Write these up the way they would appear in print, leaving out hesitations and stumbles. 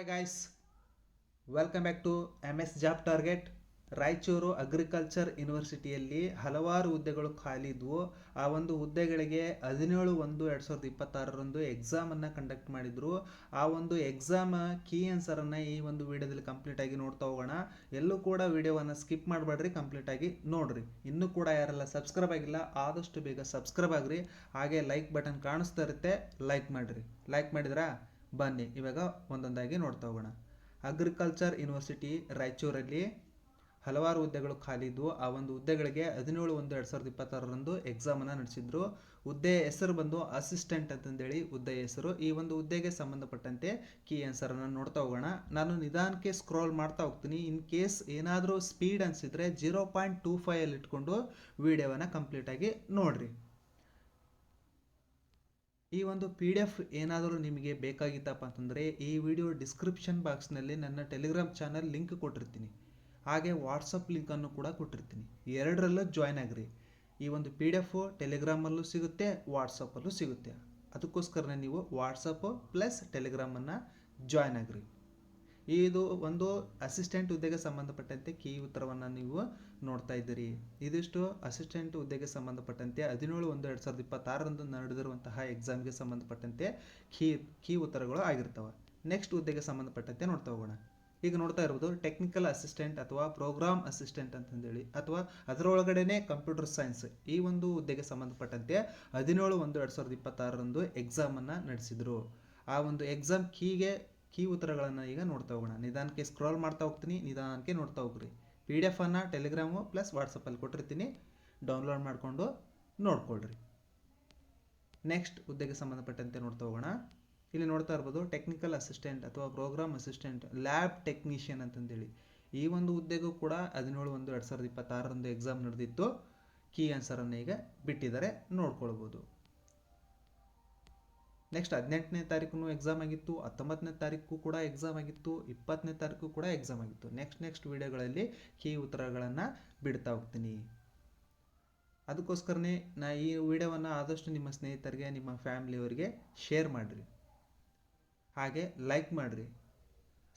Hi guys, welcome back to MS job target. Raichur agriculture ಯೂನಿವರ್ಸಿಟಿಯಲ್ಲಿ ಹಲವಾರು ಹುದ್ದೆಗಳು ಖಾಲಿ ಇದ್ವು. ಆ ಒಂದು ಹುದ್ದೆಗಳಿಗೆ 17/1/2026 ಎಕ್ಸಾಮನ್ನು ಕಂಡಕ್ಟ್ ಮಾಡಿದ್ರು. ಆ ಒಂದು ಎಕ್ಸಾಮ್ ಕೀ ಆನ್ಸರನ್ನು ಈ ಒಂದು ವಿಡಿಯೋದಲ್ಲಿ ಕಂಪ್ಲೀಟಾಗಿ ನೋಡ್ತಾ ಹೋಗೋಣ. ಎಲ್ಲೂ ಕೂಡ ವಿಡಿಯೋವನ್ನು ಸ್ಕಿಪ್ ಮಾಡಬೇಡ್ರಿ, ಕಂಪ್ಲೀಟಾಗಿ ನೋಡ್ರಿ. ಇನ್ನೂ ಕೂಡ ಯಾರೆಲ್ಲ ಸಬ್ಸ್ಕ್ರೈಬ್ ಆಗಿಲ್ಲ ಆದಷ್ಟು ಬೇಗ ಸಬ್ಸ್ಕ್ರೈಬ್ ಆಗ್ರಿ. ಹಾಗೆ ಲೈಕ್ ಬಟನ್ ಕಾಣಿಸ್ತಾ ಇರುತ್ತೆ, ಲೈಕ್ ಮಾಡಿರಿ. ಲೈಕ್ ಮಾಡಿದ್ರಾ? ಬನ್ನಿ ಇವಾಗ ಒಂದೊಂದಾಗಿ ನೋಡ್ತಾ ಹೋಗೋಣ. ಅಗ್ರಿಕಲ್ಚರ್ ಯೂನಿವರ್ಸಿಟಿ ರಾಯಚೂರಲ್ಲಿ ಹಲವಾರು ಹುದ್ದೆಗಳು ಖಾಲಿ ಇದ್ವು. ಆ ಒಂದು ಹುದ್ದೆಗಳಿಗೆ 17/1/2026 ಎಕ್ಸಾಮನ್ನು ನಡೆಸಿದ್ರು. ಹುದ್ದೆಯ ಹೆಸರು ಬಂದು ಅಸಿಸ್ಟೆಂಟ್ ಅಂತಂದೇಳಿ ಹುದ್ದೆಯ ಹೆಸರು. ಈ ಒಂದು ಹುದ್ದೆಗೆ ಸಂಬಂಧಪಟ್ಟಂತೆ ಕೀ ಆನ್ಸರನ್ನು ನೋಡ್ತಾ ಹೋಗೋಣ. ನಾನು ನಿಧಾನಕ್ಕೆ ಸ್ಕ್ರೋಲ್ ಮಾಡ್ತಾ ಹೋಗ್ತೀನಿ. ಇನ್ ಕೇಸ್ ಏನಾದರೂ ಸ್ಪೀಡ್ ಅನಿಸಿದರೆ 0.25 ಇಟ್ಕೊಂಡು ವಿಡಿಯೋವನ್ನು ಕಂಪ್ಲೀಟಾಗಿ ನೋಡ್ರಿ. ಈ ಒಂದು PDF ಏನಾದರೂ ನಿಮಗೆ ಬೇಕಾಗಿತ್ತಪ್ಪ ಅಂತಂದರೆ ಈ ವಿಡಿಯೋ ಡಿಸ್ಕ್ರಿಪ್ಷನ್ ಬಾಕ್ಸ್ನಲ್ಲಿ ನನ್ನ ಟೆಲಿಗ್ರಾಮ್ ಚಾನಲ್ ಲಿಂಕ್ ಕೊಟ್ಟಿರ್ತೀನಿ. ಹಾಗೆ ವಾಟ್ಸಪ್ ಲಿಂಕನ್ನು ಕೂಡ ಕೊಟ್ಟಿರ್ತೀನಿ. ಎರಡರಲ್ಲೂ ಜಾಯ್ನ್ ಆಗ್ರಿ. ಈ ಒಂದು PDF ಟೆಲಿಗ್ರಾಮಲ್ಲೂ ಸಿಗುತ್ತೆ, ವಾಟ್ಸಪ್ಪಲ್ಲೂ ಸಿಗುತ್ತೆ. ಅದಕ್ಕೋಸ್ಕರ ನೀವು ವಾಟ್ಸಪ್ಪು ಪ್ಲಸ್ ಟೆಲಿಗ್ರಾಮನ್ನು ಜಾಯ್ನ್ ಆಗ್ರಿ. ಇದು ಒಂದು ಅಸಿಸ್ಟೆಂಟ್ ಹುದ್ದೆಗೆ ಸಂಬಂಧಪಟ್ಟಂತೆ ಕೀ ಉತ್ತರವನ್ನು ನೀವು ನೋಡ್ತಾ ಇದ್ದೀರಿ. ಇದಿಷ್ಟು ಅಸಿಸ್ಟೆಂಟ್ ಹುದ್ದೆಗೆ ಸಂಬಂಧಪಟ್ಟಂತೆ 17/1/2026 ನಡೆದಿರುವಂತಹ ಎಕ್ಸಾಮ್ಗೆ ಸಂಬಂಧಪಟ್ಟಂತೆ ಕೀ ಉತ್ತರಗಳು ಆಗಿರ್ತವೆ. ನೆಕ್ಸ್ಟ್ ಹುದ್ದೆಗೆ ಸಂಬಂಧಪಟ್ಟಂತೆ ನೋಡ್ತಾ ಹೋಗೋಣ. ಈಗ ನೋಡ್ತಾ ಇರ್ಬೋದು ಟೆಕ್ನಿಕಲ್ ಅಸಿಸ್ಟೆಂಟ್ ಅಥವಾ ಪ್ರೋಗ್ರಾಮ್ ಅಸಿಸ್ಟೆಂಟ್ ಅಂತಂದೇಳಿ, ಅಥವಾ ಅದರೊಳಗಡೆನೆ ಕಂಪ್ಯೂಟರ್ ಸೈನ್ಸ್. ಈ ಒಂದು ಹುದ್ದೆಗೆ ಸಂಬಂಧಪಟ್ಟಂತೆ 17/1/2026 ಎಕ್ಸಾಮನ್ನು ನಡೆಸಿದರು. ಆ ಒಂದು ಎಕ್ಸಾಮ್ ಕೀ ಉತ್ತರಗಳನ್ನು ಈಗ ನೋಡ್ತಾ ಹೋಗೋಣ. ನಿಧಾನಕ್ಕೆ ಸ್ಕ್ರೋಲ್ ಮಾಡ್ತಾ ಹೋಗ್ತೀನಿ, ನಿಧಾನಕ್ಕೆ ನೋಡ್ತಾ ಹೋಗ್ರಿ. PDF ಅನ್ನು ಟೆಲಿಗ್ರಾಮು ಪ್ಲಸ್ ವಾಟ್ಸಪ್ಪಲ್ಲಿ ಕೊಟ್ಟಿರ್ತೀನಿ, ಡೌನ್ಲೋಡ್ ಮಾಡಿಕೊಂಡು ನೋಡ್ಕೊಳ್ರಿ. ನೆಕ್ಸ್ಟ್ ಹುದ್ದೆಗೆ ಸಂಬಂಧಪಟ್ಟಂತೆ ನೋಡ್ತಾ ಹೋಗೋಣ. ಇಲ್ಲಿ ನೋಡ್ತಾ ಇರ್ಬೋದು ಟೆಕ್ನಿಕಲ್ ಅಸಿಸ್ಟೆಂಟ್ ಅಥವಾ ಪ್ರೋಗ್ರಾಮ್ ಅಸಿಸ್ಟೆಂಟ್ ಲ್ಯಾಬ್ ಟೆಕ್ನಿಷಿಯನ್ ಅಂತಂದೇಳಿ. ಈ ಒಂದು ಹುದ್ದೆಗೂ ಕೂಡ 17/1/2026 ಎಕ್ಸಾಮ್ ನಡೆದಿತ್ತು. ಕೀ ಆನ್ಸರನ್ನು ಈಗ ಬಿಟ್ಟಿದ್ದಾರೆ, ನೋಡ್ಕೊಳ್ಬೋದು. ನೆಕ್ಸ್ಟ್ 18ನೇ ತಾರೀಕು ಎಕ್ಸಾಮ್ ಆಗಿತ್ತು, 19ನೇ ತಾರೀಕು ಕೂಡ ಎಕ್ಸಾಮ್ ಆಗಿತ್ತು, 20ನೇ ತಾರೀಕು ಕೂಡ ಎಕ್ಸಾಮ್ ಆಗಿತ್ತು. ನೆಕ್ಸ್ಟ್ ವಿಡಿಯೋಗಳಲ್ಲಿ ಕೀ ಉತ್ತರಗಳನ್ನು ಬಿಡ್ತಾ ಹೋಗ್ತೀನಿ. ಅದಕ್ಕೋಸ್ಕರನೇ ಈ ವಿಡಿಯೋವನ್ನು ಆದಷ್ಟು ನಿಮ್ಮ ಸ್ನೇಹಿತರಿಗೆ, ನಿಮ್ಮ ಫ್ಯಾಮಿಲಿಯವರಿಗೆ ಶೇರ್ ಮಾಡಿರಿ. ಹಾಗೆ ಲೈಕ್ ಮಾಡಿರಿ.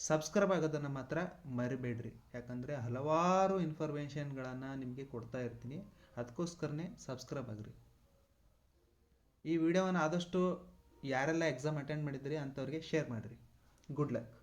ಸಬ್ಸ್ಕ್ರೈಬ್ ಆಗೋದನ್ನು ಮಾತ್ರ ಮರಿಬೇಡ್ರಿ. ಯಾಕಂದರೆ ಹಲವಾರು ಇನ್ಫಾರ್ಮೇಷನ್ಗಳನ್ನು ನಿಮಗೆ ಕೊಡ್ತಾ ಇರ್ತೀನಿ. ಅದಕ್ಕೋಸ್ಕರನೇ ಸಬ್ಸ್ಕ್ರೈಬ್ ಆಗಿರಿ. ಈ ವಿಡಿಯೋವನ್ನು ಆದಷ್ಟು ಯಾರೆಲ್ಲ ಎಕ್ಸಾಮ್ ಅಟೆಂಡ್ ಮಾಡಿದ್ದೀರಿ ಅಂಥವ್ರಿಗೆ ಶೇರ್ ಮಾಡಿರಿ. Good luck.